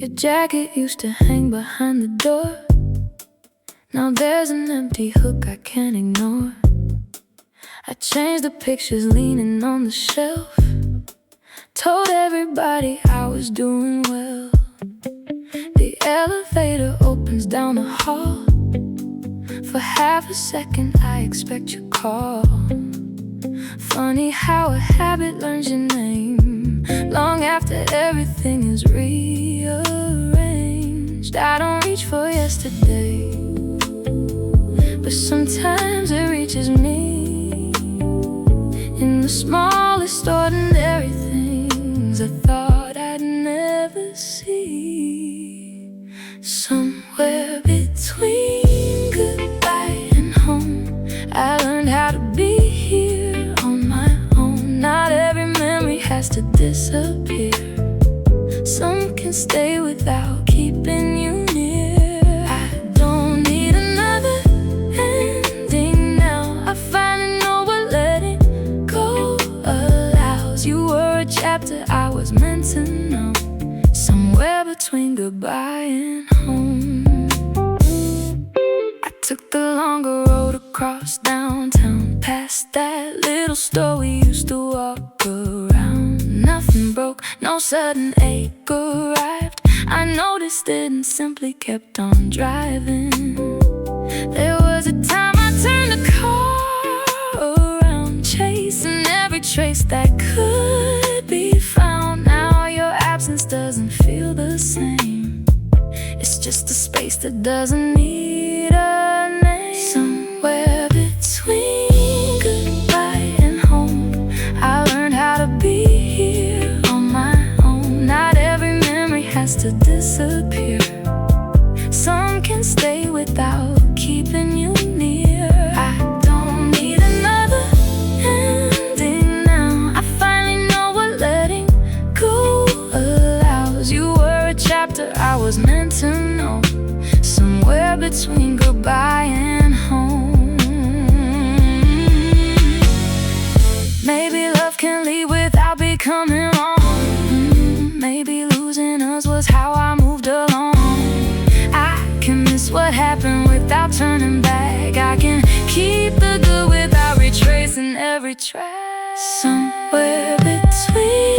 Your jacket used to hang behind the door. Now there's an empty hook I can't ignore. I changed the pictures leaning on the shelf. Told everybody I was doing well. The elevator opens down the hall. For half a second I expect your call. Funny how a habit learns your name long after everything is rearranged. I don't reach for yesterday, but sometimes it reaches me in the smallest ordinary things I thought I'd never see. Somewhere between goodbye and home, I learned how to be here on my own. Not every memory has to disappear. Some can stay without keeping you near. I don't need another ending now. I finally know what letting go allows. You were a chapter I was meant to know, somewhere between goodbye and home. I took the longer road across downtown, past that little store we used to walk around. Nothing broke, no sudden ache arrived. I noticed it and simply kept on driving. There was a time I turned the car around, chasing every trace that could be found. Now your absence doesn't feel the same. It's just a space that doesn't need a name. Somewhere between goodbye and home, I learned how to be here on my own. Not every memory has to disappear. Some can stay without keeping you near. I don't need another ending now. I finally know what letting go allows. You were a chapter I was meant to know, somewhere between goodbye and home. Maybe love can leave without becoming wrong. Maybe losing us was how I moved along. I can miss what happened without turning back. I can keep the good without retracing every track. Somewhere between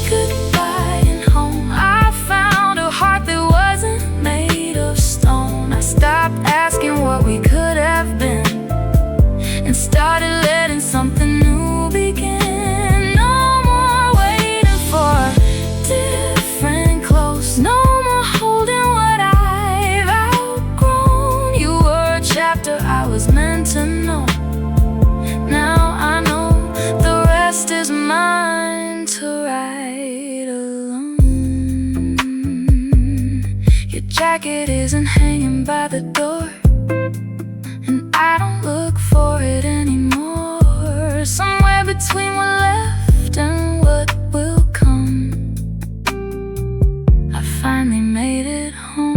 goodbye and home, I found a heart that wasn't made of stone. I stopped asking what we could have been and started letting something new begin. No more waiting for different clothes, no more holding what I've outgrown. You were a chapter I was meant to know. Now I know the rest is mine to write alone. Your jacket isn't hanging by the door, and I don't look for it anymore. Somewhere between what left and what will come, I finally made it home.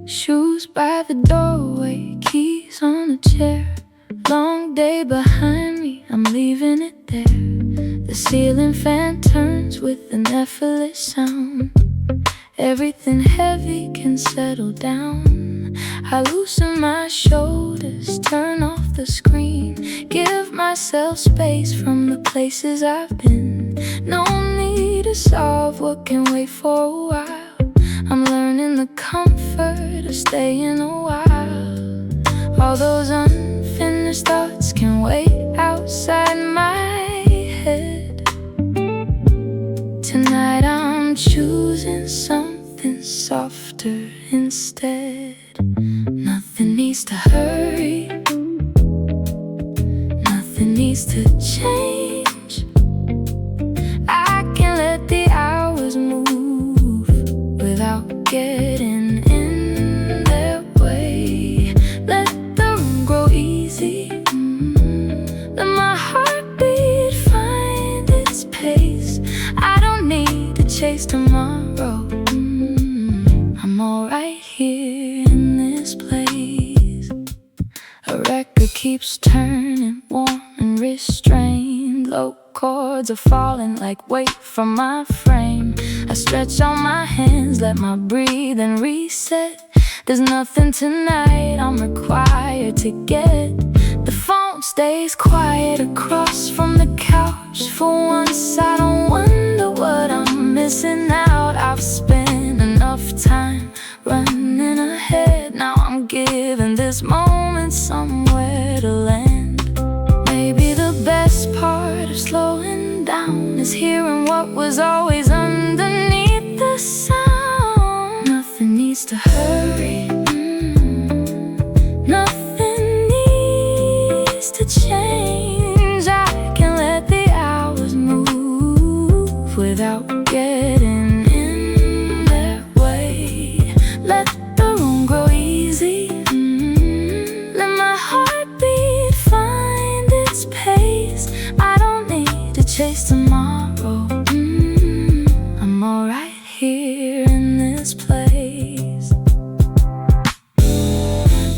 Shoes by the doorway, keys on a chair. Long day behind me, I'm leaving it there. The ceiling fan turns with an effortless sound. Everything heavy can settle down. I loosen my shoulders, turn off the screen, give myself space from the places I've been. No need to solve what can wait for a while. I'm learning the comfort of staying a while. All those unfinished thoughts can wait outside my head. Tonight I'm choosing something softer instead. Nothing needs to hurry, nothing needs to change. I can let the hours move without getting in their way. Let the room grow easy, let my heart chase tomorrow. I'm alright here in this place. A record keeps turning, warm and restrained. Low chords are falling like weight from my frame. I stretch out my hands, let my breathing reset. There's nothing tonight I'm required to get. The phone stays quiet across from the couch. For once I don't wonder what I'm missing out. I've spent enough time running ahead. Now I'm giving this moment somewhere to land. Maybe the best part of slowing down is hearing what was always underneath the sound. Nothing needs to hurry, nothing needs to change. I can let the hours move without getting in their way. Let the room grow easy, let my heartbeat find its pace. I don't need to chase tomorrow. I'm alright here in this place.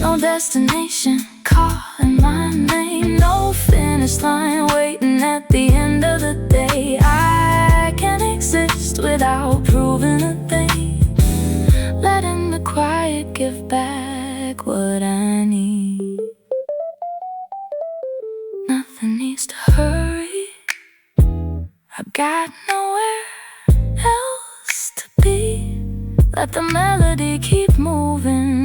No destination calling my name, no finish line waiting at the end of the day. I can't exist without proving a thing. Letting the quiet give back what I need. Nothing needs to hurry, I've got nowhere else to be. Let the melody keep moving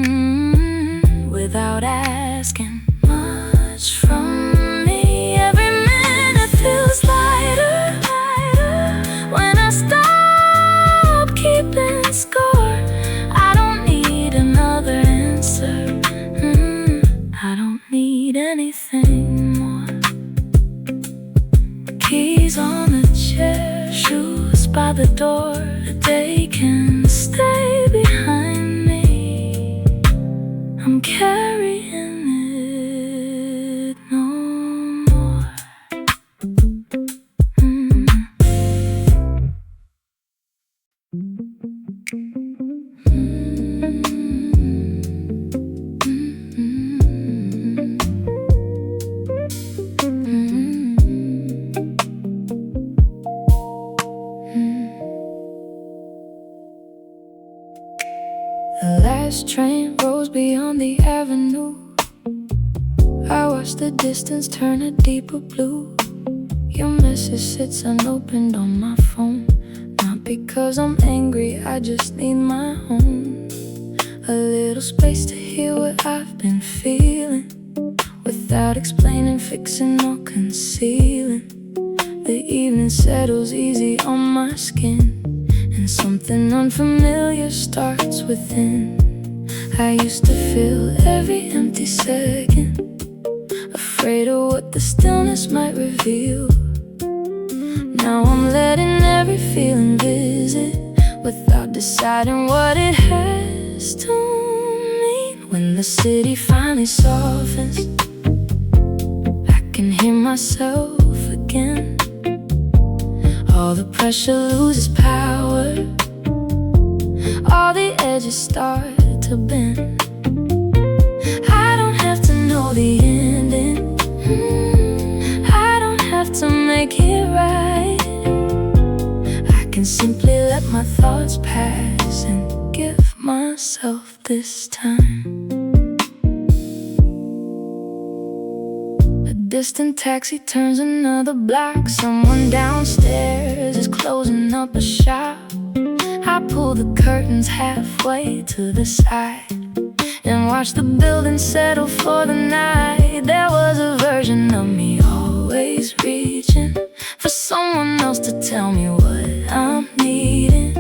without asking much from me. Every minute feels lighter when I stop keeping score. I don't need another answer, I don't need anything more. Keys on the chair, shoes by the door. They can stay behind me. I'm carrying it no more. The last train rolls beyond the avenue. I watch the distance turn a deeper blue. Your message sits unopened on my phone. Not because I'm angry, I just need my own. A little space to hear what I've been feeling, without explaining, fixing or concealing. The evening settles easy on my skin, and something unfamiliar starts within. I used to fill every empty second, afraid of what the stillness might reveal. Now I'm letting every feeling visit, without deciding what it has to mean. When the city finally softens, I can hear myself again. All the pressure loses power, all the edges start to bend. I don't have to know the ending, I don't have to make it right. I can simply let my thoughts pass and give myself this time. A distant taxi turns another block. Someone downstairs is closing up a shop. I pull the curtains halfway to the side and watch the building settle for the night. There was a version of me always reaching for someone else to tell me what I'm needing.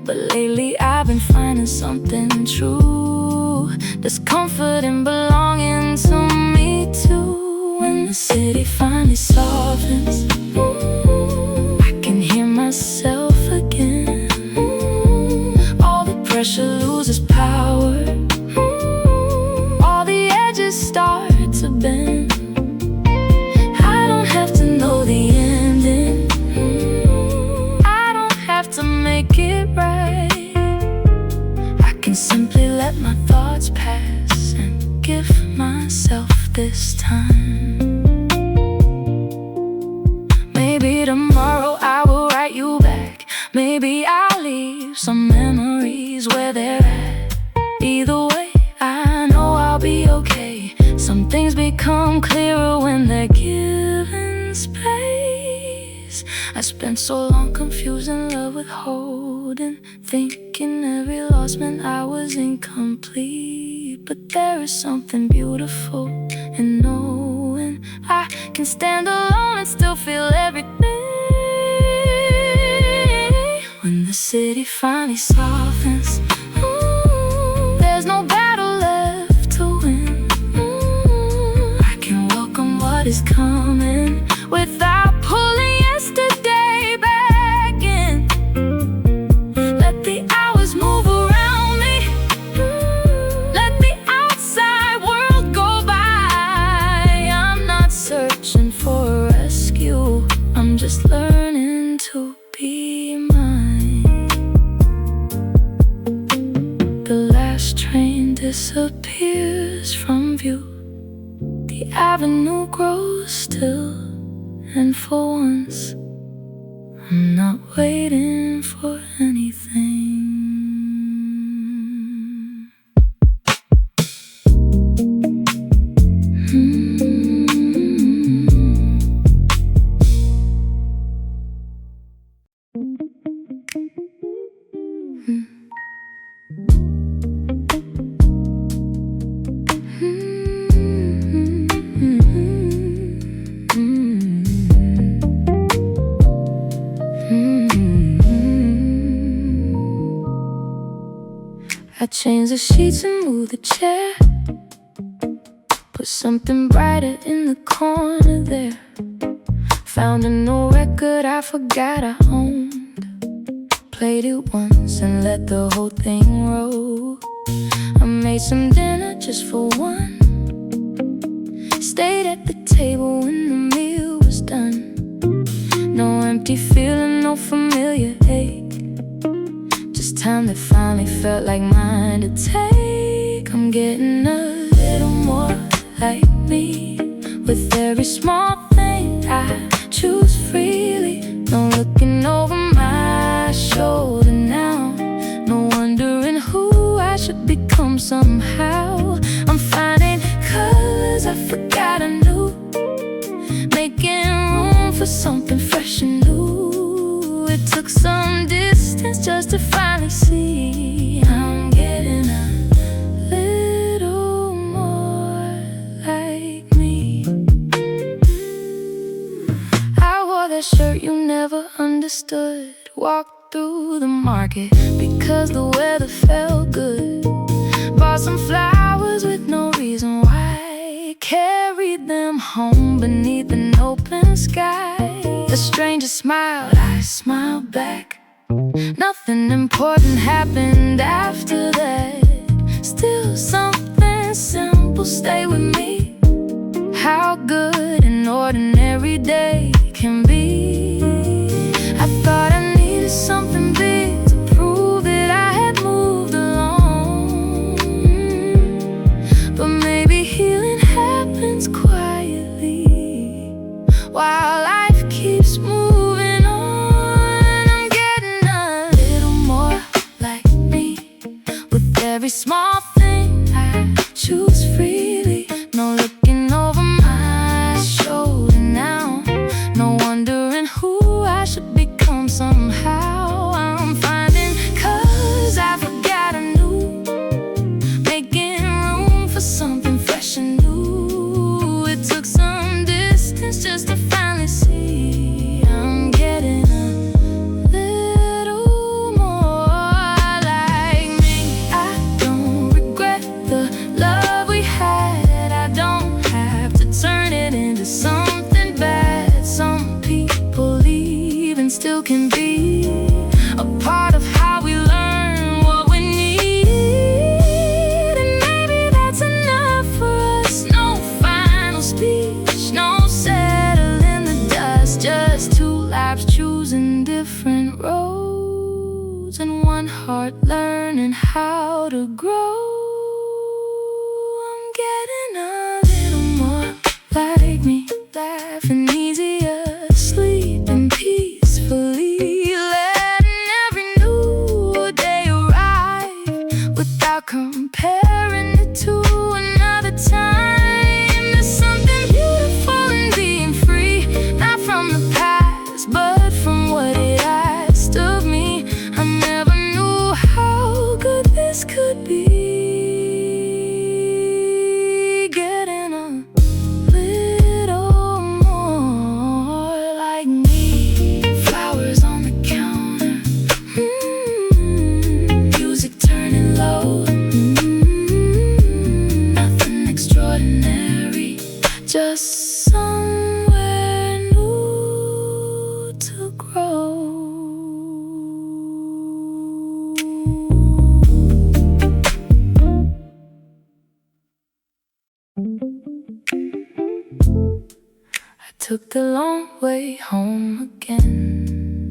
But lately I've been finding something true. There's comfort in belonging to me too. When the city finally softens, I can hear myself again. All the pressure loses power, all the edges start to bend. I don't have to know the ending, I don't have to time. Maybe tomorrow I will write you back. Maybe I'll leave some memories where they're at. Either way, I know I'll be okay. Some things become clearer when they're given space. I spent so long confusing love with holding, thinking every loss meant I was incomplete. But there is something beautiful in knowing I can stand alone and still feel everything. When the city finally softens, there's no battle left to win. I can welcome what is coming without pulling yesterday back in. Let the hours move around me. Let the outside world go by. I'm not searching for a rescue, I'm just learning to be mine. The last train disappears from view. The avenue grows still, and for once I'm not waiting for anything. I changed the sheets and moved the chair, put something brighter in the corner there. Found an old record I forgot I owned. Played it once and let the whole thing roll. I made some dinner just for one. Stayed at the table when the meal was done. No empty feeling, no familiar ache. Just time that finally felt like mine to take. I'm getting a little more like me. With every small thing I choose freely. No looking over my shoulder now. No wondering who I should become somehow. I'm finding colors I forgot I knew. Making room for something fresh and new. It took some distance just to finally see I'm getting a little more like me. I wore that shirt you never understood. Walked through the market because the weather felt good. Bought some flowers with no reason why. Carried them home beneath an open sky. A stranger smiled, I smiled back. Nothing important happened after that. Still something simple stay with me. How good an ordinary day can be. I thought I needed something big to prove that I had moved along. But maybe healing happens quietly while life keeps moving on. I'm getting a little more like me. With every small thing I choose freely. No looking over my shoulder now. No wondering who I should become somehow. I'm finding colors I forgot I knew. Making room for something fresh and new. It took some distance just to finally see I'm getting a little more like me. I don't regret the love we had. I don't have to turn it into something bad. Some people leave and still can be a part of how we learn what we need. And maybe that's enough for us. No final speech, no settle in the dust. Just two lives choosing different roads, and one heart learning how to grow. I'm getting a little more just somewhere new to grow. I took the long way home again,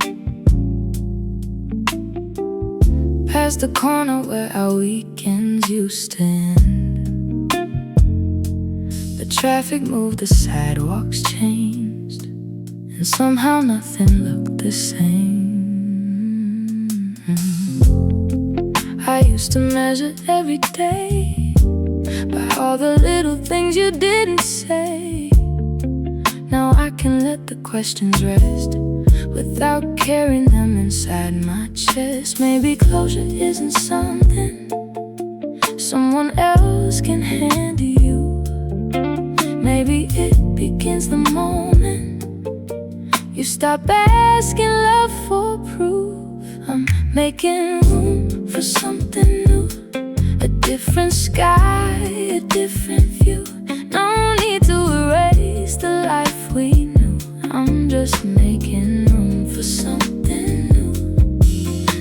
past the corner where our weekends used to end. The traffic moved, the sidewalks changed, and somehow nothing looked the same. I used to measure every day by all the little things you didn't say. Now I can let the questions rest without carrying them inside my chest. Maybe closure isn't something someone else can hand to you. Maybe it begins the moment you stop asking love for proof. I'm making room for something new, a different sky, a different view. No need to erase the life we knew. I'm just making room for something new.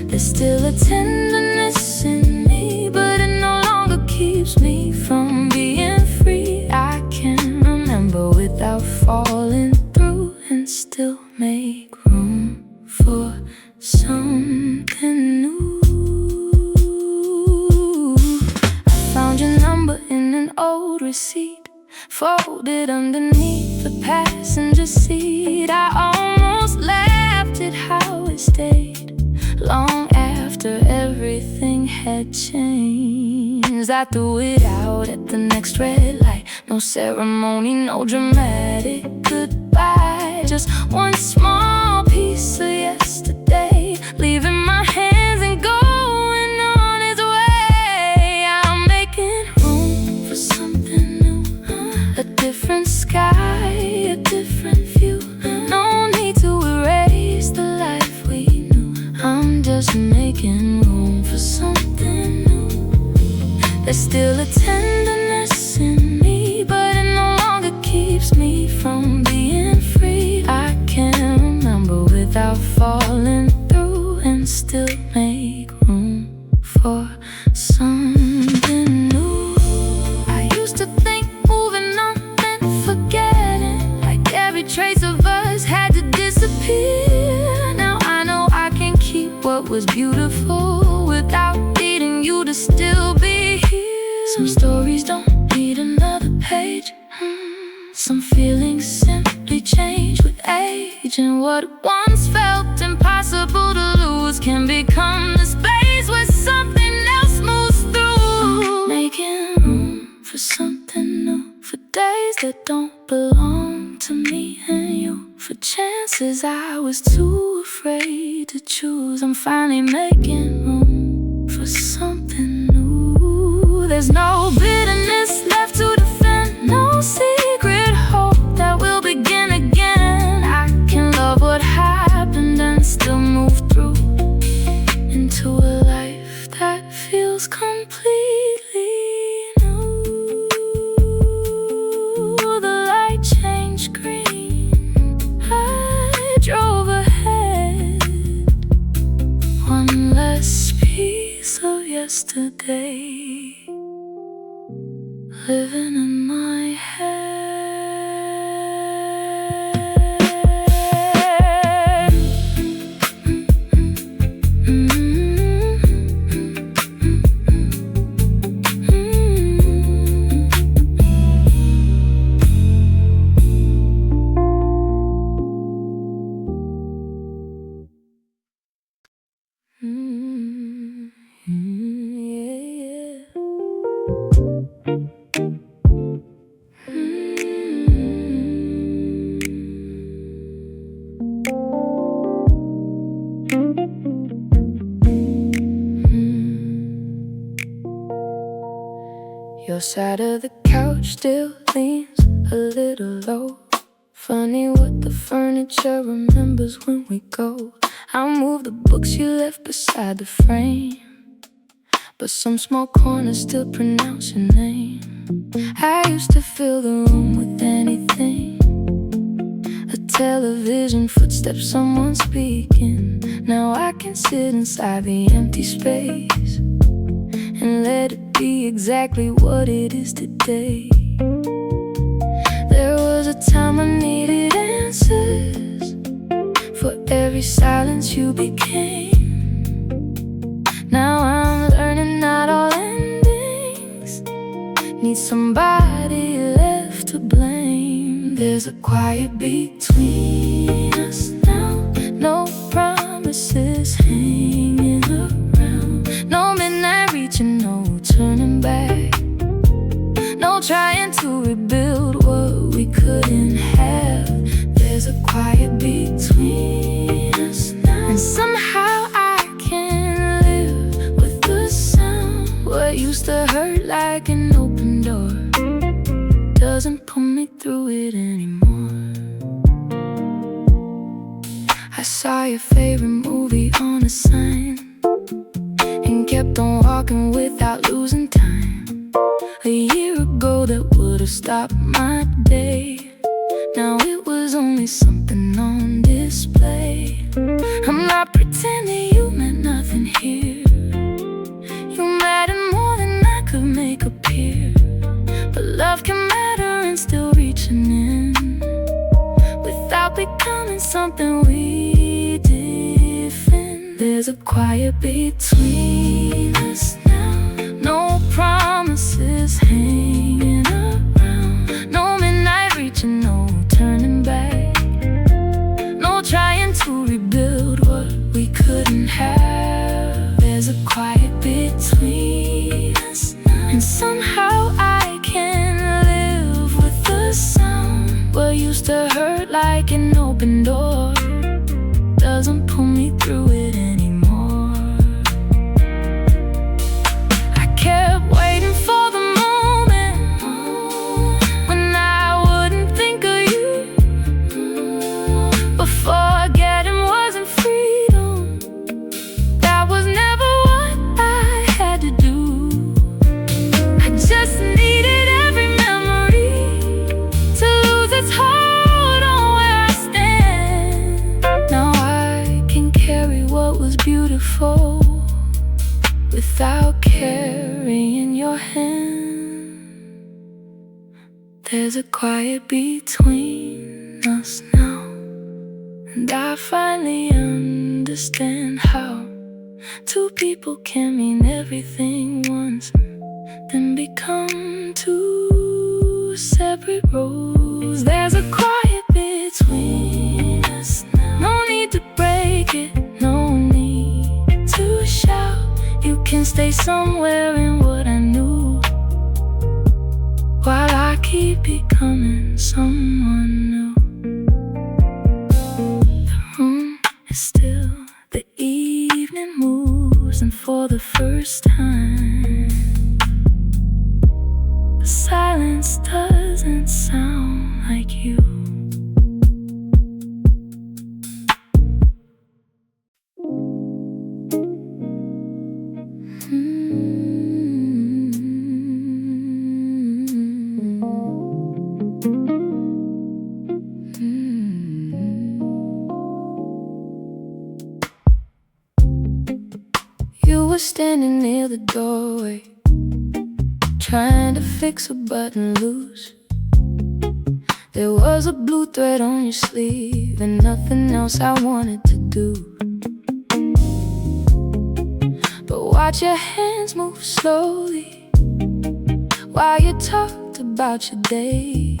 There's still a tenderness in me, but it no longer keeps me from being free. I can remember without falling through and still make room for something new. I found your number in an old receipt, folded underneath the passenger seat. I almost laughed at how it stayed long after everything had changed. I threw it out at the next red light. No ceremony, no dramatic goodbye, just one small piece of yesterday, leaving my hands and going on its way. I'm making room for something new, a different sky, a different view. No need to erase the life we knew. I'm just making room for something new. There's still a tenderness in me, but it no longer keeps me from being free. I can remember without falling through and still make room for something new. I used to think moving on meant forgetting, like every trace of us had to disappear. Now I know I can keep what was beautiful without needing you to still be here. Some stories don't need another page. Some feelings simply change with age, and what once felt impossible to lose can become the space where something else moves through. Making room for something new, for days that don't belong to me and you, for chances I was too afraid to choose. I'm finally making room for something new. There's no bitterness left to defend, no secret hope that will begin again. I can love what happened and still move through into a life that feels completely new. The light changed green, I drove ahead, one less piece of yesterday living in my head. Your side of the couch still leans a little low. Funny what the furniture remembers when we go. I'll move the books you left beside the frame, but some small corners still pronounce your name. I used to fill the room with anything, a television, footsteps, someone speaking. Now I can sit inside the empty space and let it be exactly what it is today. There was a time I needed answers. For every silence you became. Now I'm learning not all endings need somebody left to blame. There's a quiet between us now, no promises hanging around, no midnight reaching, no turning back, no trying to rebuild what we couldn't have. There's a quiet between us now, and somehow I can live with the sound. What used to hurt like an open door doesn't pull me through it anymore. I saw your favorite movie on a sign and kept on walking without losing time. A year ago that would have stopped my day. Now it was only something on display. I'm not pretending you meant nothing here. You mattered more than I could make appear. But love can matter and still reaching in, without becoming something we defend. There's a quiet between us now, no promises hanging around, no midnight reaching, no turning back, no trying to rebuild what we couldn't have. There's a quiet between us now, and somehow I can live with the sound. What used to hurt like an open door doesn't pull me through it anymore. I kept waiting for the moment when I wouldn't think of you, but forgetting wasn't freedom. That was never what I had to do. I just needed every memory to lose its hold on where I stand. Now I can carry what was beautiful without carrying your hand. There's a quiet between us now, and I finally understand how two people can mean everything once, then become two separate roads. There's a quiet between us now, no need to break it, no need to shout. You can stay somewhere in what I knew, while I keep becoming someone new. The room is still, the evening moves, and for the first time the silence doesn't sound like you. You were standing near the doorway, trying to fix a button loose. There was a blue thread on your sleeve and nothing else I wanted to do. But watch your hands move slowly while you talked about your day.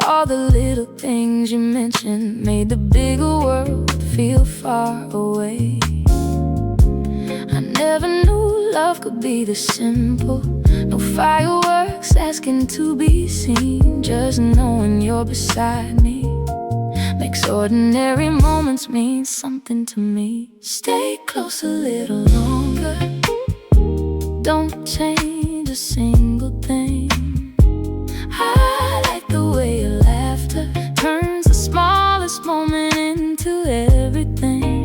All the little things you mentioned made the bigger world feel far away. I never knew love could be this simple. No fireworks asking to be seen. Just knowing you're beside me makes ordinary moments mean something to me. Stay close a little longer, don't change a single thing. I like the way your laughter turns the smallest moment into everything.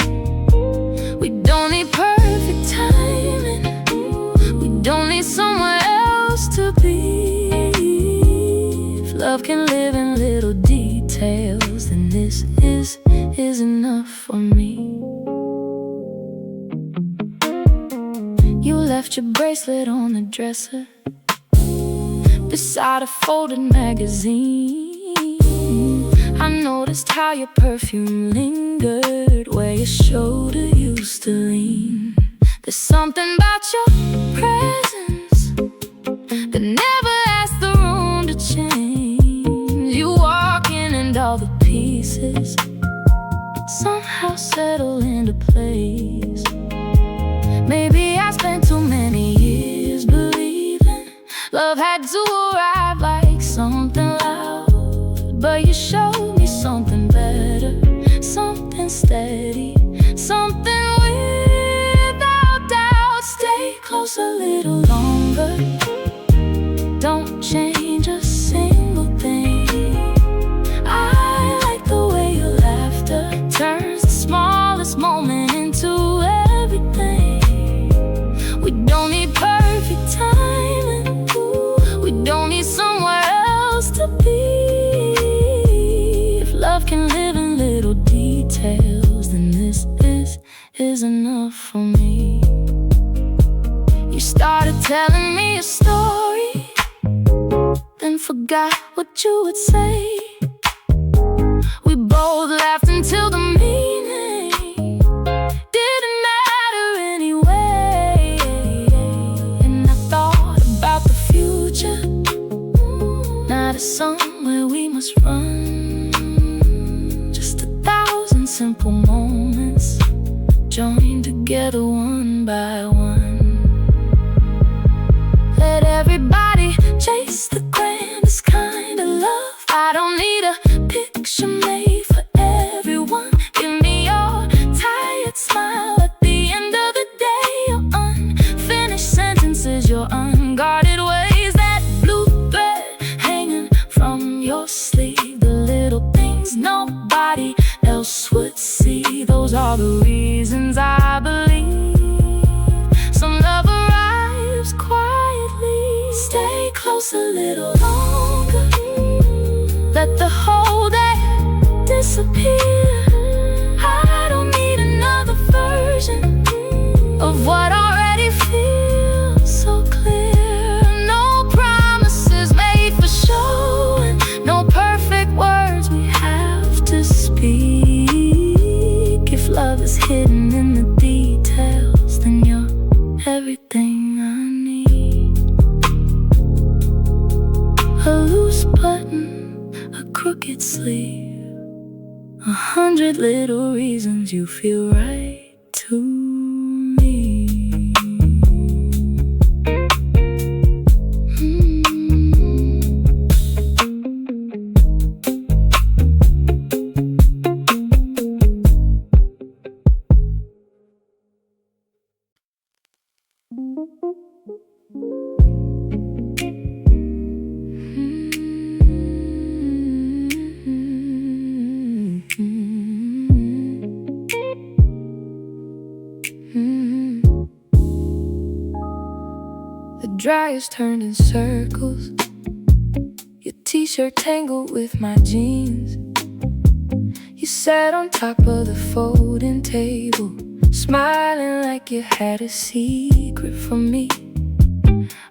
We don't need perfect timing, living little details, then this is enough for me. You left your bracelet on the dresser beside a folded magazine. I noticed how your perfume lingered where your shoulder used to lean. There's something about your presence that never asked the room to change. You walk in and all the pieces somehow settle into place. Maybe I spent too many years believing love had to arrive like something loud, but you showed me something better, something steady, something without doubt. Stay close a little longer, don't change a single thing. I like the way your laughter turns the smallest moment into everything. We don't need perfect timing, we don't need somewhere else to be. If love can live in little details, then this is enough for me. You started telling me a story, then forgot what you would say. We both laughed until the meaning didn't matter anyway. And I thought about the future, not a somewhere we must run. Just 1,000 simple moments joined together one by one. Let everybody chase the grandest kind of love. I don't need a picture made for everyone. Give me your tired smile at the end of the day, your unfinished sentences, your unguarded ways, that blue thread hanging from your sleeve, the little things nobody else would see. Those are the reasons I believe some love arrives quietly. Stay close a little longer, let the whole day disappear. I don't need another version of what already feels so clear. No promises made for show, and no perfect words we have to speak. If love is hidden in the details, then you're everything I need. A loose button, a crooked sleeve, 100 little reasons you feel right to me. The dryer's turned in circles, your t-shirt tangled with my jeans. You sat on top of the folding table, smiling like you had a secret from me.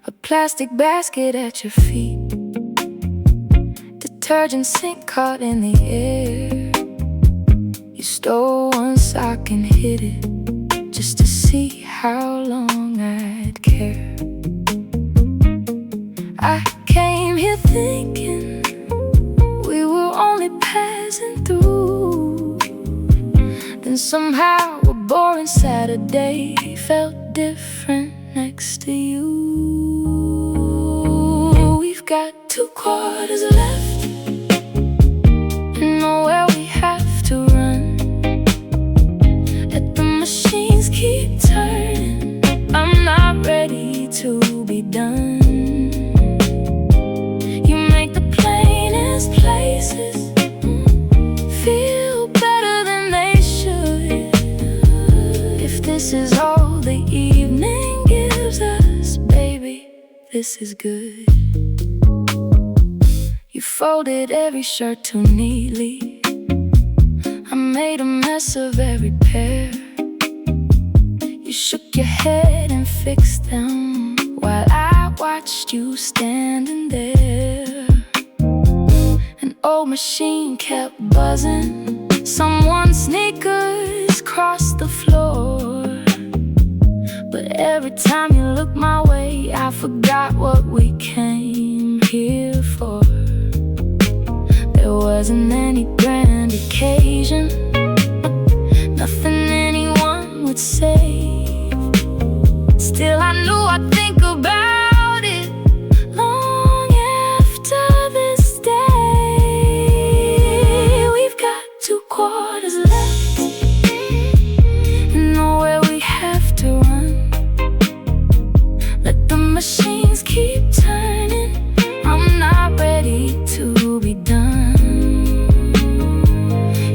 A plastic basket at your feet, detergent sink caught in the air. You stole one sock and hid it just to see how long I'd care. I came here thinking we were only passing through, then somehow a boring Saturday felt different next to you. We've got 2 quarters left and nowhere we have to run. Let the machines keep turning, I'm not ready to be done. Places feel better than they should. If this is all the evening gives us, baby, this is good. You folded every shirt too neatly. I made a mess of every pair. You shook your head and fixed them while I watched you standing there. An old machine kept buzzing. Someone's sneakers crossed the floor. But every time you looked my way, I forgot what we came here for. There wasn't any grand occasion, nothing anyone would say. Still I knew I'd think about it long after this day. We've got 2 quarters left and nowhere we have to run. Let the machines keep turning, I'm not ready to be done.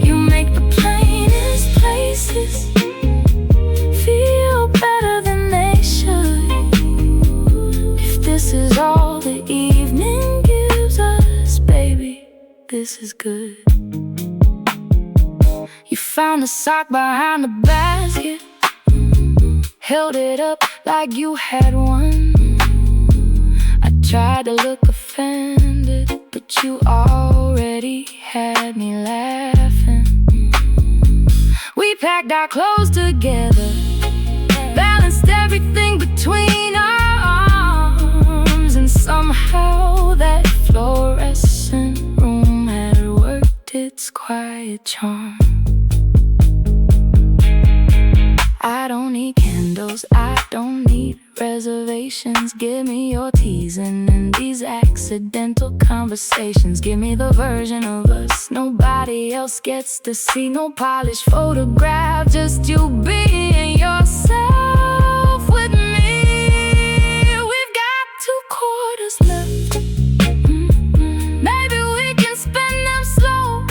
You make the plainest places feel better than they should. If this is all the evening gives us, baby, this is good. You found the sock behind the basket, held it up like you had one. I tried to look offended, but you already had me laughing. We packed our clothes together, balanced everything between our arms, and somehow that fluorescent room had worked its quiet charm. I don't need candles, I don't need reservations. Give me your teasing and these accidental conversations. Give me the version of us nobody else gets to see. No polished photograph, just you being yourself with me. We've got 2 quarters left. Maybe we can spend them slow.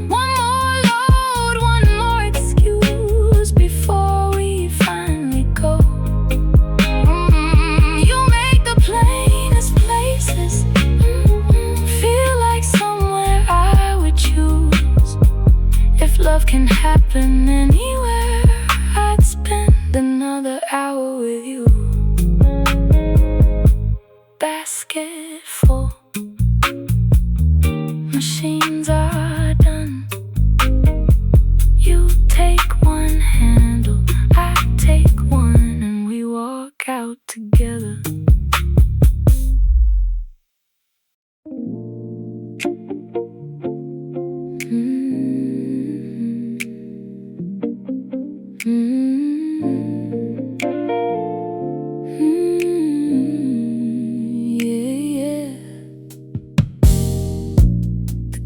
One more load, one more excuse before we finally go. You make the plainest places feel like somewhere I would choose. If love can happen anywhere, I'd spend another hour with you. Basket full, machines are done. You take one handle, I take one, and we walk out together.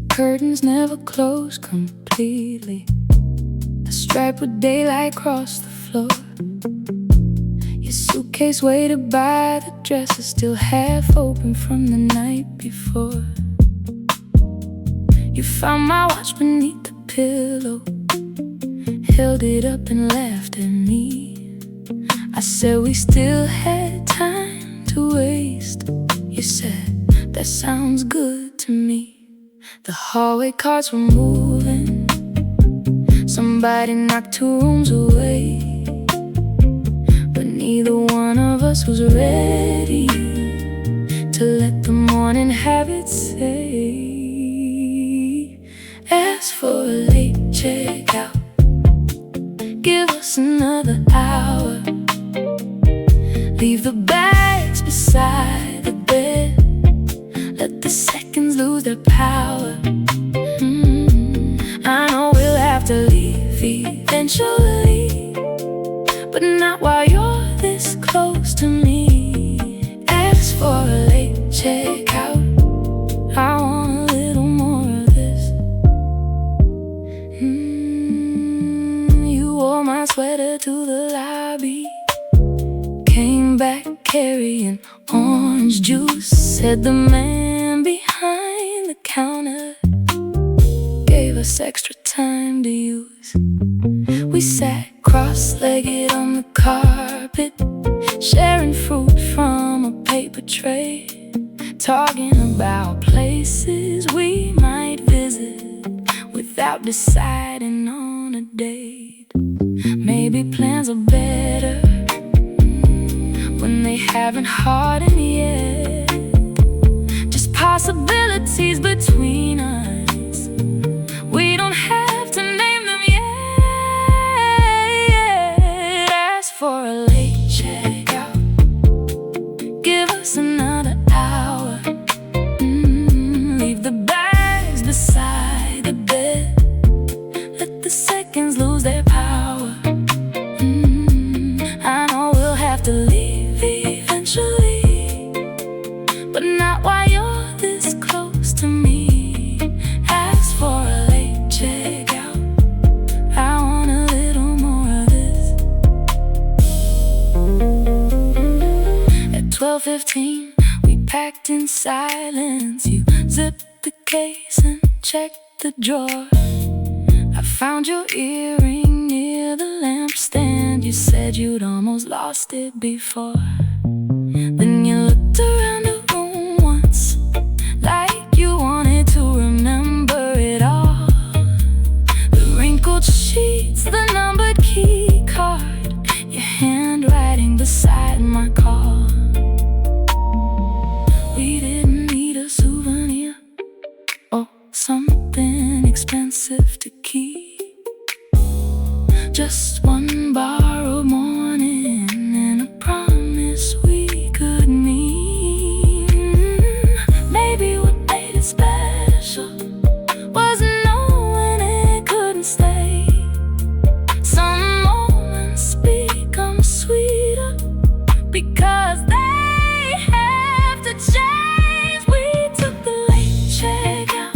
Curtains never close completely. A stripe of daylight crossed the floor. Your suitcase weighted by the dresser, still half open from the night before. You found my watch beneath the pillow, held it up and laughed at me. I said we still had time to waste. You said, that sounds good to me. The hallway carts were moving. Somebody knocked 2 rooms away, but neither one of us was ready to let the morning have its say. Ask for a late checkout, give us another hour. Leave the bags beside the bed, let the seconds lose their power. I know we'll have to leave eventually, but not while you're this close to me. Ask for a late checkout, I want a little more of this. You wore my sweater to the lobby, came back carrying orange juice. Said the man behind the counter gave us extra time to use. We sat cross-legged on the carpet, sharing fruit from a paper tray. talking about places we might visit without deciding on a date. Maybe plans are better when they haven't hardened yet. Just possibilities between us. We don't have to name them yet. Ask for a late checkout. Give us another hour. Leave the bags beside the bed. Let the seconds lose their power. I know we'll have to leave eventually, but not while you're this close to me. Ask for a late checkout. I want a little more of this. At 12:15, we packed in silence. You zipped the case and checked the drawer. I found your earring near the lampstand. You said you'd almost lost it before. Then you looked around the room once, like you wanted to remember it all. The wrinkled sheets, the numbered key card, your handwriting beside my car. We didn't need a souvenir or something expensive to keep. Just one borrowed morning and a promise we could meet. Maybe what made it special was knowing it couldn't stay. Some moments become sweeter because they have to change. We took the late checkout,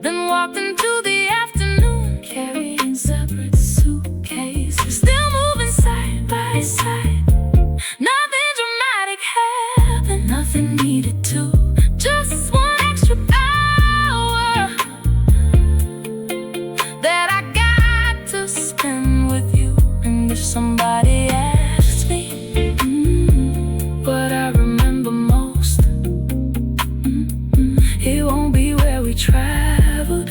then walked into the afternoon, carrying separate suitcases, still moving side by side. Nothing dramatic happened, nothing needed to. Just one extra hour that I got to spend with you. And if somebody asks me what I remember most, it won't be where we traveled.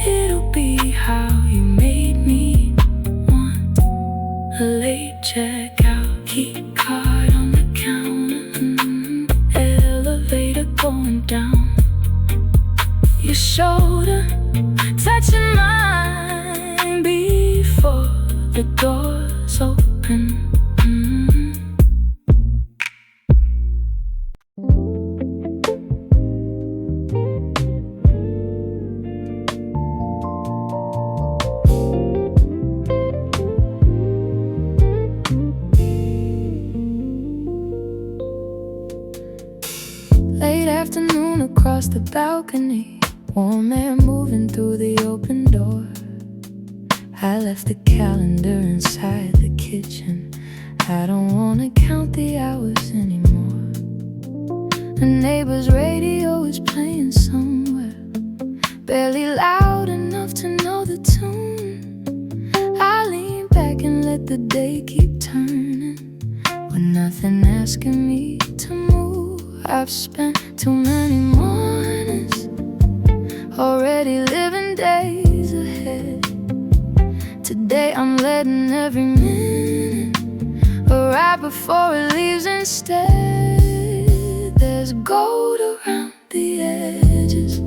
It'll be how you made me want a late checkout. Key card on the counter, elevator going down. Your shoulder touching mine before the doors open. Late afternoon across the balcony, warm air moving through the open door. I left the calendar inside the kitchen. I don't wanna count the hours anymore. The neighbor's radio is playing somewhere, barely loud enough to know the tune. I lean back and let the day keep turning, with nothing asking me to move. I've spent too many mornings already living days ahead. Today I'm letting every minute arrive before it leaves instead. There's gold around the edges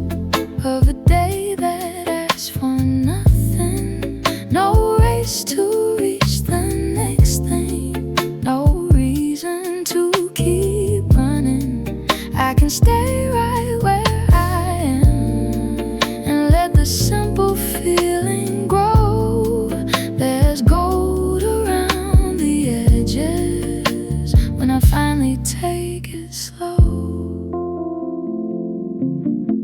of a day that asks for nothing. No race to reach the next thing, no reason to keep running. I can stay right where I am and let the simple feeling grow. There's gold around the edges when I finally take it slow.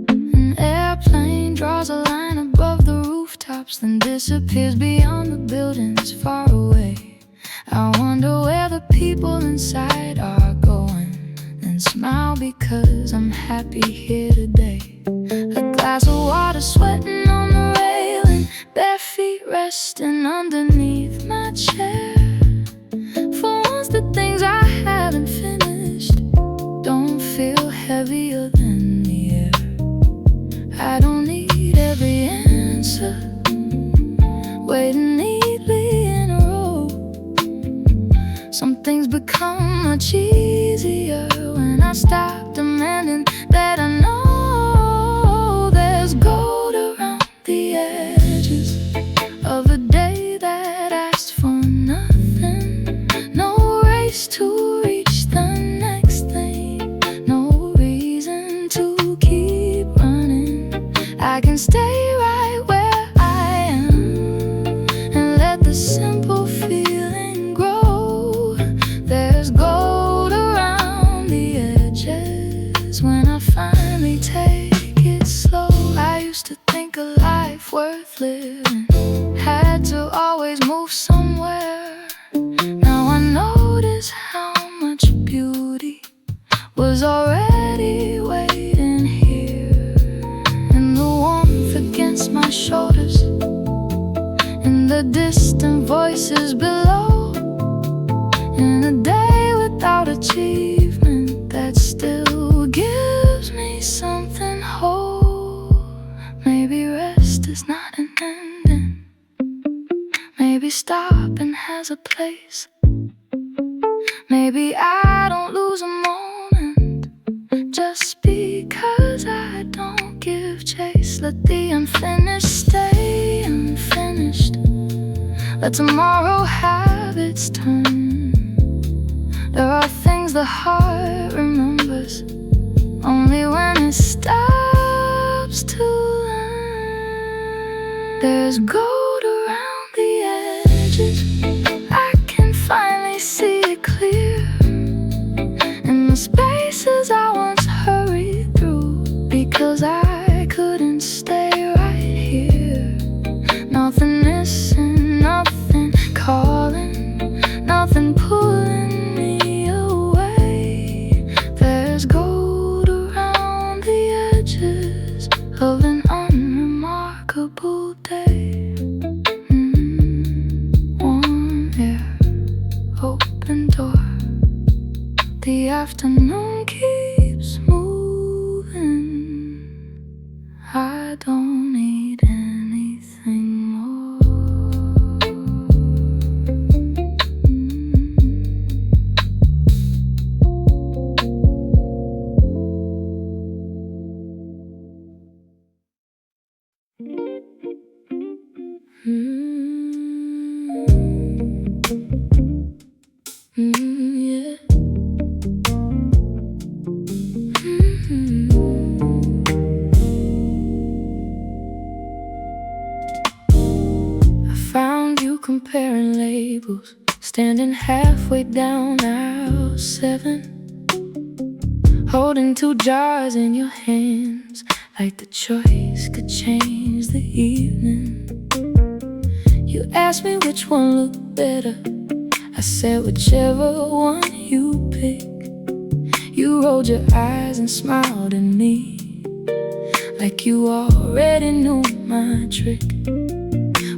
An airplane draws a line above the rooftops, then disappears beyond the buildings far away. I wonder where the people inside are going, and smile because I'm happy here today. A glass of water sweating on the railing, bare feet resting underneath my chair. For once the things I haven't finished don't closer, waiting neatly in a row. Some things become much easier when I stop demanding that I know there's gold around the edges of a day that asked for nothing. No race to reach the next thing, no reason to keep running. I can stay right where I am and let the simple feeling grow. There's gold around the edges when I finally take it slow. I used to think a life worth living had to always move somewhere. Now I notice how much beauty was already waiting here, in the warmth against my shoulders, in the distant voices below, in a day without achievement that still gives me something whole. Maybe rest is not an ending, maybe stopping has a place. Maybe I don't lose a moment just because I don't give chase. Let the unfinished stay unfinished, let tomorrow have its turn. There are things the heart remembers only when it stops to learn. There's gold around the edges, I can finally see it clear, in the spaces I once hurried through because I couldn't stay right here. Nothing missing, nothing calling, nothing pulling me away. There's gold around the edges of an unremarkable day. Warm air, open door, the afternoon keeps moving. I don't need anything more. Yeah. I found you comparing labels, standing halfway down aisle 7, holding 2 jars in your hands, like the choice could change the evening. You asked me which one looked better, I said whichever one you pick. You rolled your eyes and smiled at me, like you already knew my trick.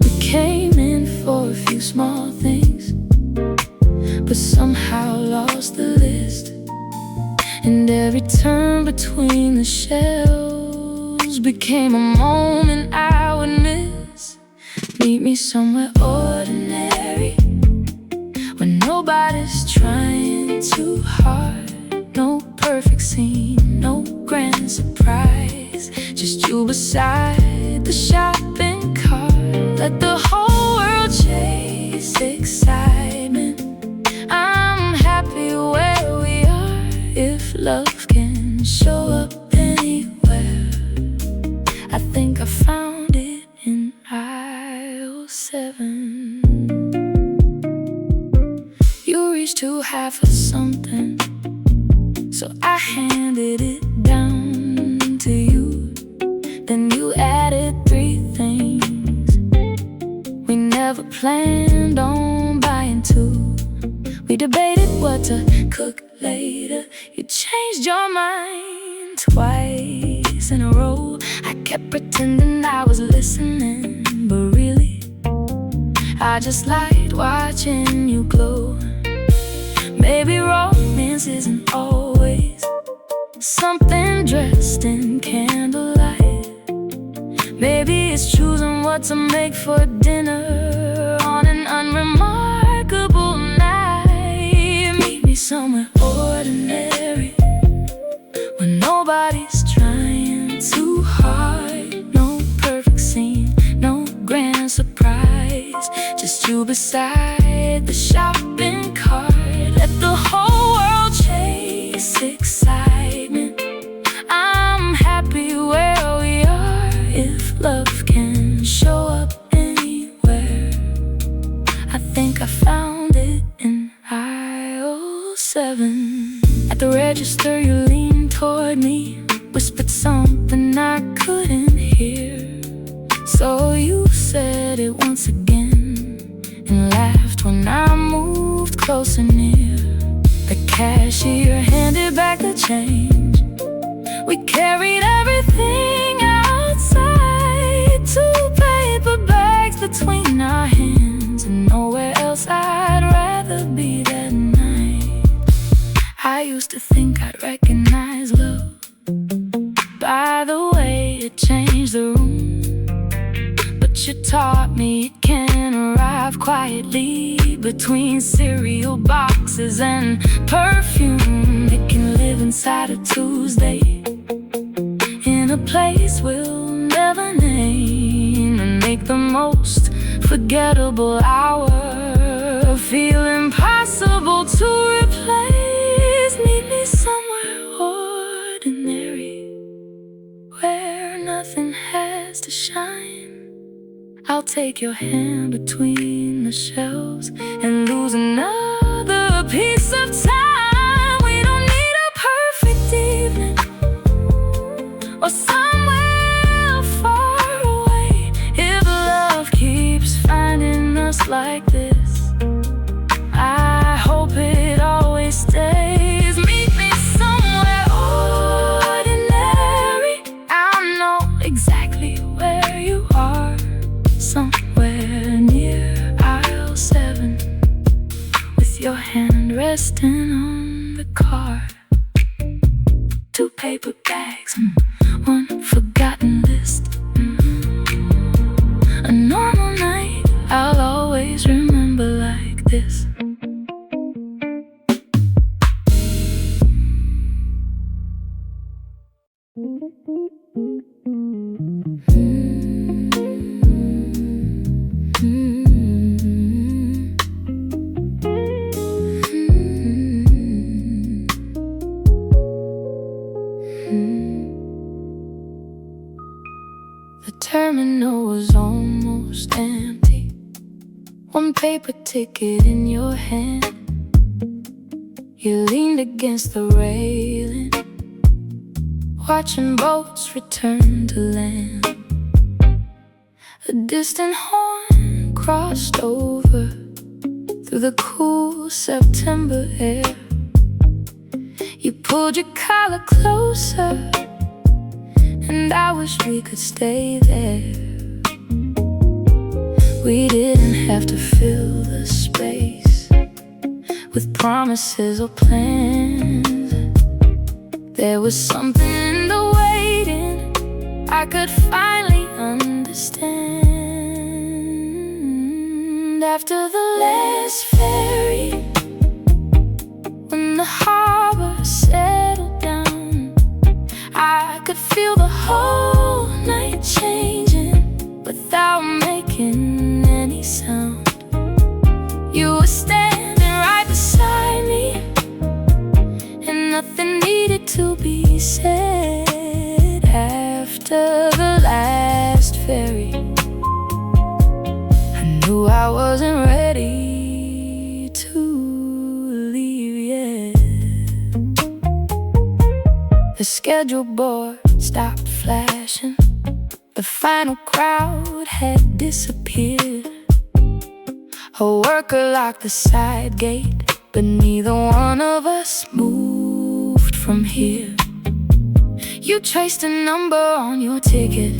We came in for a few small things, but somehow lost the list. And every turn between the shelves became a moment I would miss. Meet me somewhere ordinary, where nobody's trying too hard. No perfect scene, no grand surprise, just you beside the shopping cart. Let the whole world chase excitement. I'm happy where we are, if love can show up anywhere. I think I found it in aisle 7. You reached to half of something, so I handed it down to you. Then you added 3 things we never planned on buying 2. We debated what to cook later. You changed your mind twice in a row. I kept pretending I was listening, but really, I just liked watching you glow. Maybe romance isn't always something dressed in candlelight. Maybe is choosing what to make for dinner on an unremarkable night. Meet me somewhere ordinary, where nobody's trying too hard. No perfect scene, no grand surprise, just you beside the shopping cart. Let the whole world chase excitement. I'm happy where we are. If love can show up anywhere, I think I found it in aisle 7. At the register you leaned toward me, whispered something I couldn't hear. So you said it once again and laughed when I moved closer near. The cashier handed back the change. We carried everything outside, 2 paper bags between our hands, and nowhere else I'd rather be that night. I used to think I'd recognize love by the way it changed the room, but you taught me it can arrive quietly between cereal boxes and perfume. It can live inside a Tuesday, in a place we'll never name, and make the most forgettable hour feel impossible to replace. Meet me somewhere ordinary, where nothing has to shine. I'll take your hand between the shelves and lose another piece of time. We don't need a perfect evening or somewhere far away. If love keeps finding us like this, I hope it always stays. Meet me somewhere ordinary. I know exactly where you are, somewhere near aisle 7, with your hand resting on the cart. 2 paper bags, 1 forgotten list. A normal night I'll always remember like this. The terminal was almost empty, 1 paper ticket in your hand. You leaned against the railing, watching boats return to land. A distant horn crossed over through the cool September air. You pulled your collar closer, and I wish we could stay there. We didn't have to fill the space with promises or plans. There was something in the waiting I could finally understand. After the last ferry, when the harbor settled down, I could feel the whole night changing without making any sound. You were standing right beside me, and nothing needed to be said. After the last ferry, I knew I wasn't ready to leave yet. The schedule board stopped flashing, the final crowd had disappeared. A worker locked the side gate, but neither one of us moved from here. You traced a number on your ticket,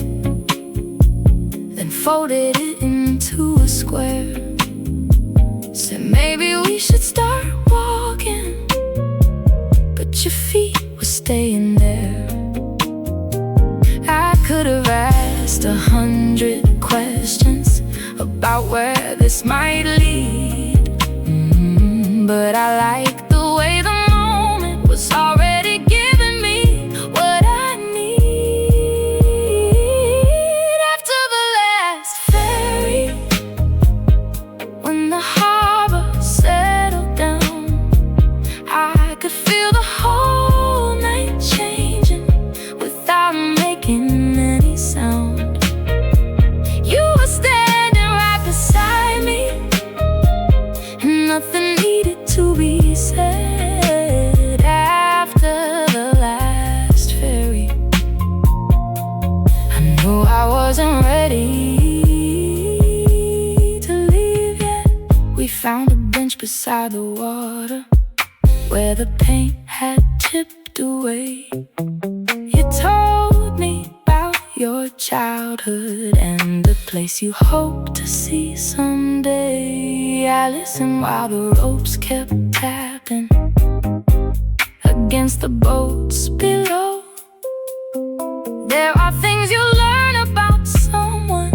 then folded it into a square. Said maybe we should start walking, but your feet were staying there. I could have asked asked 100 questions about where this might lead. But I like the way the moment was already giving me what I need. After the last ferry, when the harbor settled down, I could feel the whole night changing without making any sound. You were standing right beside me, and nothing needed to be said. After the last ferry, I knew I wasn't ready to leave yet. We found a bench beside the water where the paint had chipped away. You told me about your childhood and the place you hope to see someday. I listened while the ropes kept tapping against the boats below. There are things you learn about someone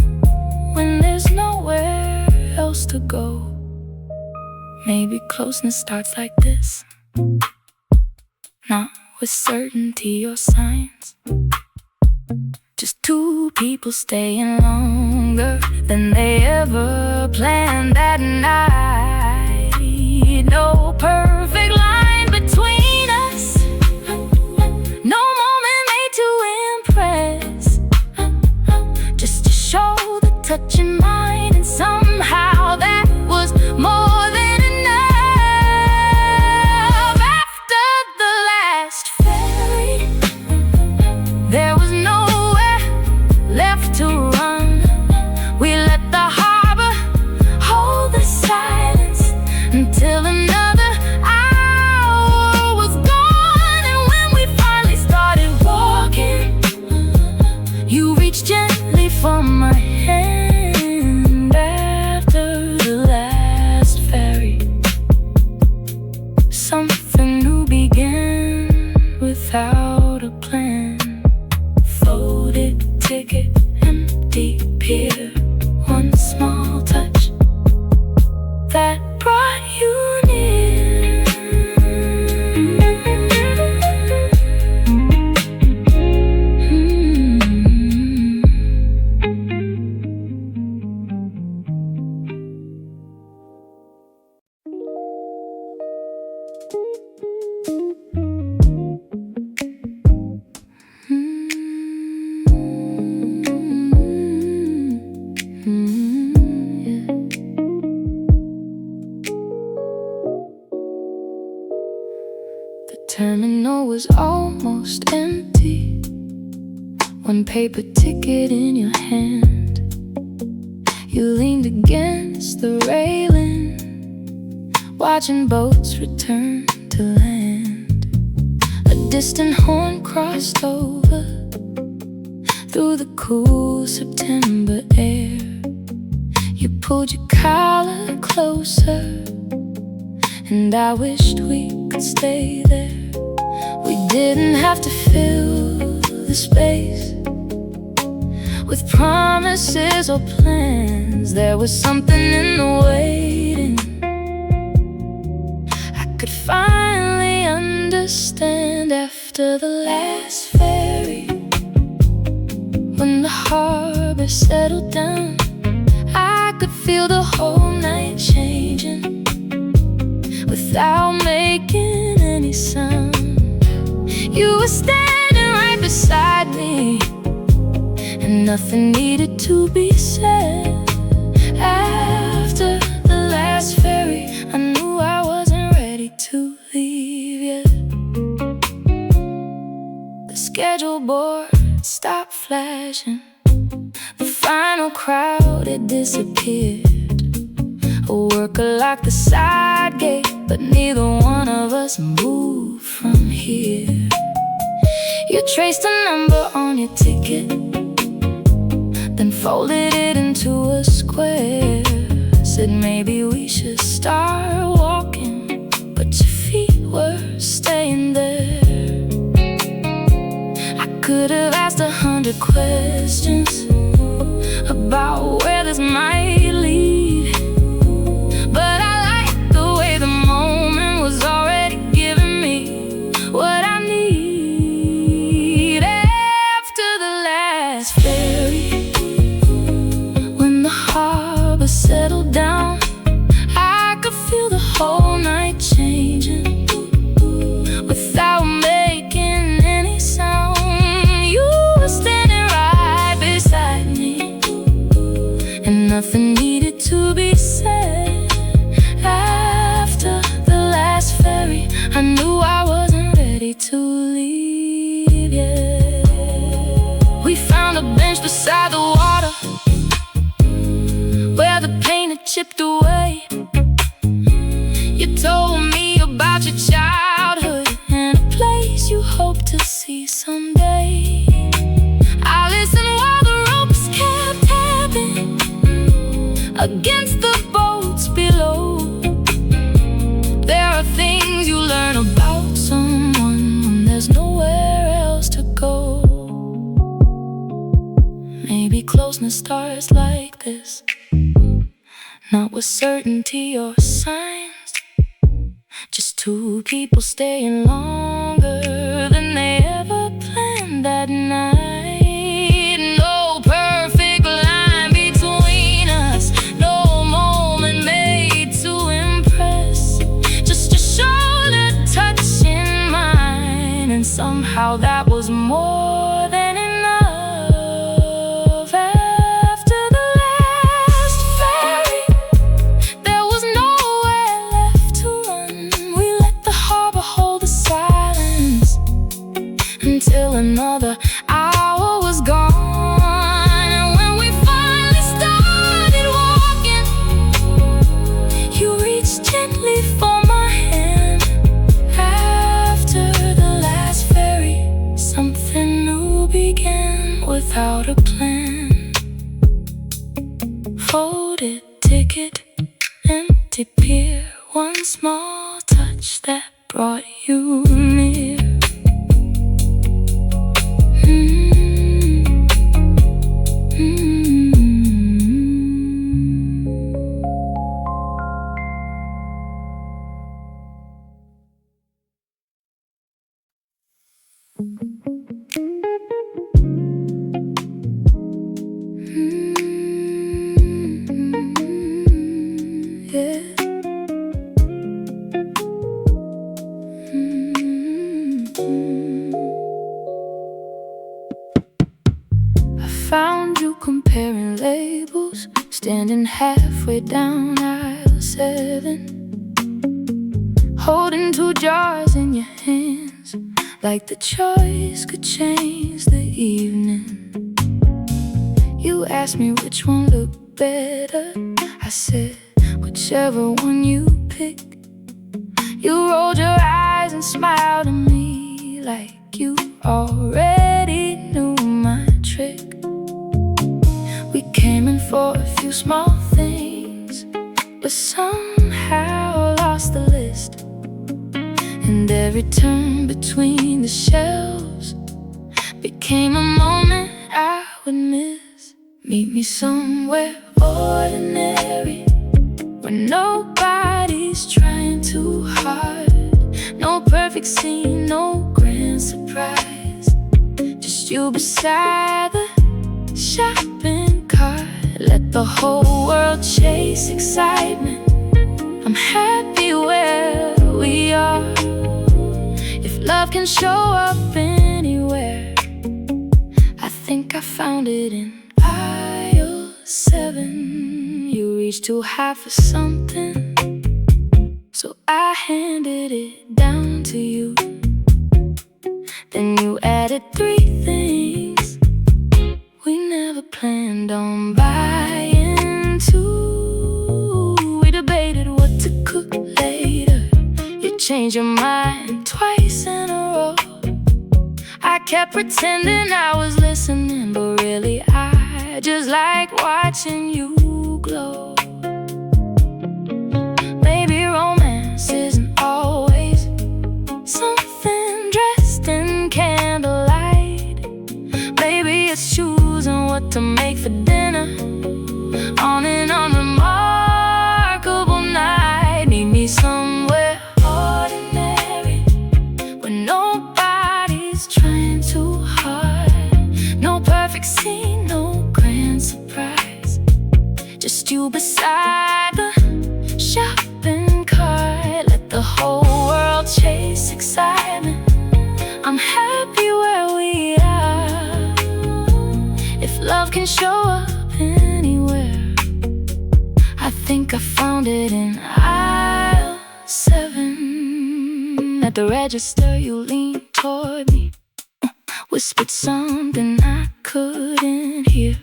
when there's nowhere else to go. Maybe closeness starts like this, not with certainty or signs, just two people staying longer than they ever planned that night. No perfect line between us, no moment made to impress, just to show the touch in mine, and somehow that was more than enough. After the last ferry, there was nowhere left to run. We let the harbor hold the silence until another hour was gone. And when we finally started walking, you reached gently for my hand. After the last ferry, something new began without a plan. Folded ticket, empty pier, one small touch that brought you near. The terminal was almost empty, one paper ticket in your hand. You leaned against the railing, watching boats return to land. A distant horn crossed over through the cool September air. You pulled your collar closer, and I wished we could stay there. We didn't have to fill the space with promises or plans. There was something in the waiting I could finally understand. After the last ferry, when the harbor settled down, I could feel the whole night changing without making any sound. You were standing right beside me, and nothing needed to be said. After the last ferry, I knew I wasn't ready to leave yet. The schedule board stopped flashing, the final crowd had disappeared. A worker locked the side gate, but neither one of us moved from here. You traced a number on your ticket, then folded it into a square. Said maybe we should start walking, but your feet were staying there. I could have asked 100 questions, about where this might lead, but I like the way the moment was already giving me what I need. After the last ferry, when the harbor settled down, I could feel the whole night changing without making any sound. You were standing right beside me, and nothing needed to be said. After the last ferry, I knew I wasn't ready to leave yet. We found a bench beside the water where the paint had chipped away. You told me about your childhood and a place you hope to see someday. I listened while the ropes kept tapping against the boats below. There are things you learn about someone when there's nowhere else to go. Maybe closeness starts like this, not with certainty or signs, just two people staying longer than they ever planned that night. No perfect line between us, no moment made to impress, just a shoulder touch in mine, and somehow that was more than enough. After the last ferry, there was nowhere left to run. We let the harbor hold the silence until another hour was gone. And when we finally started walking, you reached gently for my hand. After the last ferry, something new began without a plan. Folded ticket, empty pier, one small touch that brought you near. Yeah. I found you comparing labels, standing halfway down aisle 7, holding 2 jars in your hands, like the choice could change the evening. You asked me which one looked better. I said, whichever one you pick. You rolled your eyes and smiled at me like you already knew my trick. We came in for a few small things, but somehow lost the list. And every turn between the shelves became a moment I would miss. Meet me somewhere ordinary, where nobody's trying too hard. No perfect scene, no grand surprise, just you beside the shopping cart. Let the whole world chase excitement. I'm happy where we are. If love can show up anywhere, I think I found it in aisle 7. You reached too high for something, so I handed it down to you. Then you added 3 things we never planned on buying into. We debated what to cook later. You changed your mind twice in a row. I kept pretending I was listening, but really I just like watching you glow. Maybe romance isn't always something dressed in candlelight. Maybe it's choosing what to make for dinner left you beside the shopping cart. Let the whole world chase excitement. I'm happy where we are. If love can show up anywhere, I think I found it in aisle 7. At the register you leaned toward me, whispered something I couldn't hear.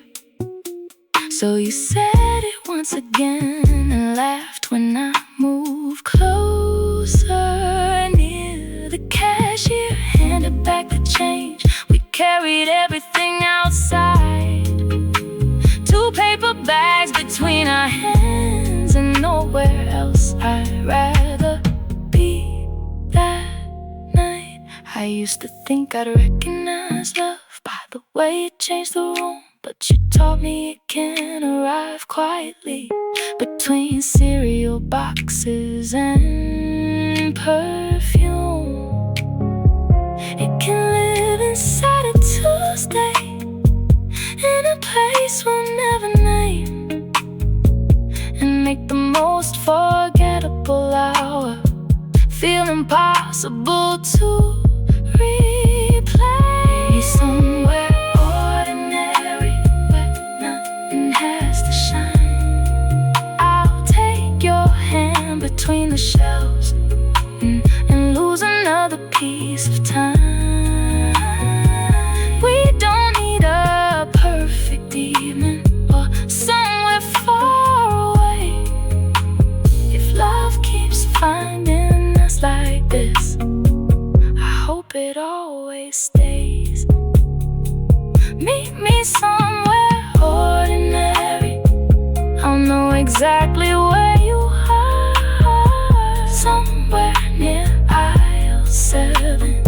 So you said it once again and laughed when I moved closer. Near the cashier, handed back the change. We carried everything outside, 2 paper bags between our hands, and nowhere else I'd rather be that night. I used to think I'd recognize love by the way it changed the room, but you taught me it can arrive quietly between cereal boxes and perfume. It can live inside a Tuesday in a place we'll never name, and make the most forgettable hour feel impossible to replay. Somewhere ordinary where nothing has to shine. I'll take your hand between the shelves and lose another piece of time. We don't need a perfect evening or somewhere far away. If love keeps finding us like this, I hope it always stays. Meet me somewhere ordinary, I'll know exactly where you are. Somewhere near aisle 7,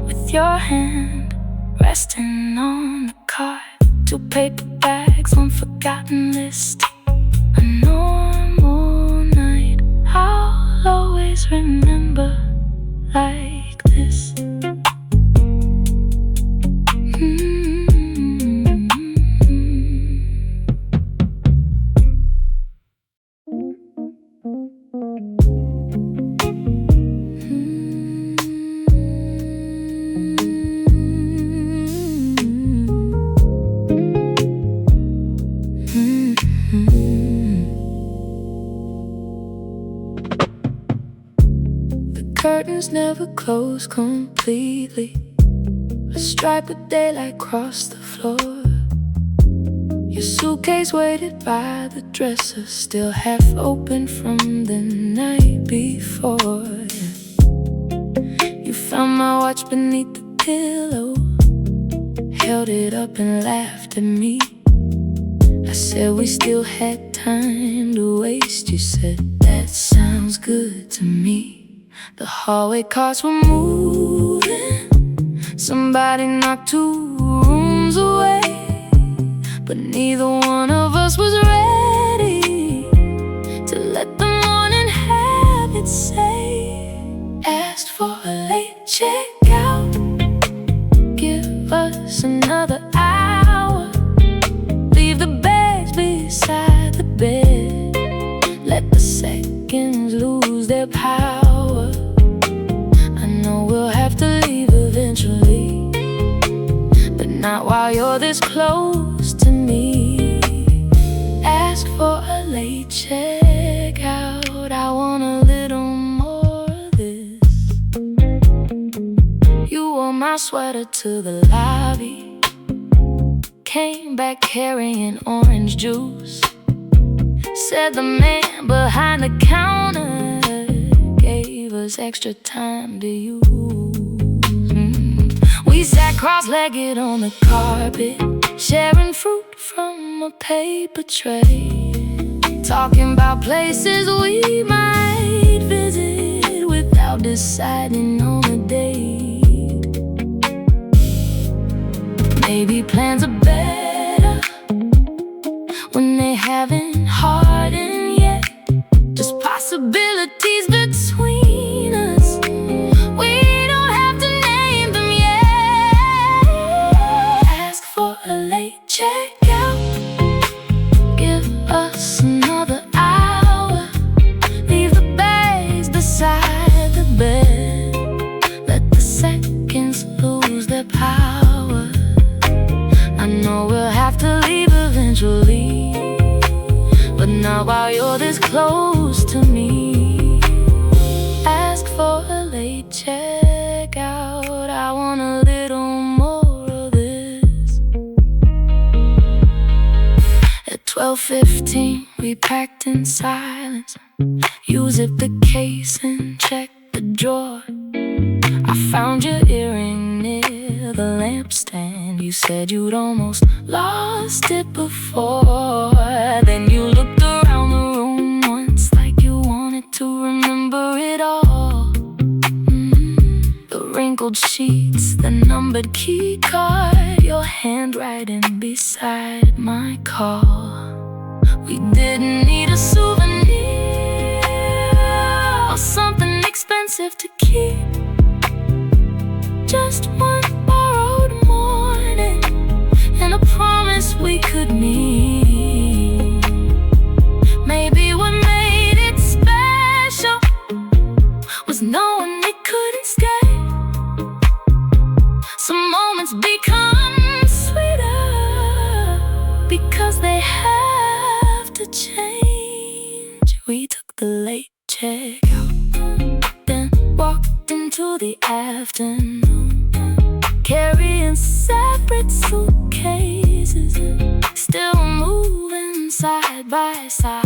with your hand resting on the cart. 2 paper bags, 1 forgotten list. A normal night I'll always remember like this. Curtains never close completely. A stripe of daylight crossed the floor. Your suitcase waited by the dresser, still half open from the night before. You found my watch beneath the pillow, held it up and laughed at me. I said we still had time to waste. You said that sounds good to me. The hallway cars were moving. Somebody knocked 2 rooms away, but neither one of us was ready to let the morning have its say. Asked for a late checkout, give us another hour. Leave the bags beside the bed, let the seconds lose their power. I know we'll have to leave eventually, but not while you're this close to me. Ask for a late checkout, I want a little more of this. You wore my sweater to the lobby, came back carrying orange juice. Said the man behind the counter gave us extra time to use. We sat cross-legged on the carpet, sharing fruit from a paper tray, talking about places we might visit without deciding on a date. Maybe plans are better when they haven't hardened yet. Just possibilities between us, we don't have to name them yet. Ask for a late checkout, give us have to leave eventually, but not while you're this close to me. Ask for a late checkout, I want a little more of this. At 12:15 we packed in silence. You zipped the case and checked the drawer. I found your earring near the lampstand. You said you'd almost lost it before. Then you looked around the room once, like you wanted to remember it all. The wrinkled sheets, the numbered key card, your handwriting beside my call. We didn't need a souvenir or something expensive to keep, just one borrowed morning and a promise we could meet. Maybe what made it special was knowing it couldn't stay. Some moments become sweeter because they have to change. We took the late checkout, then walked into the afternoon, carrying separate suitcases, still moving side by side.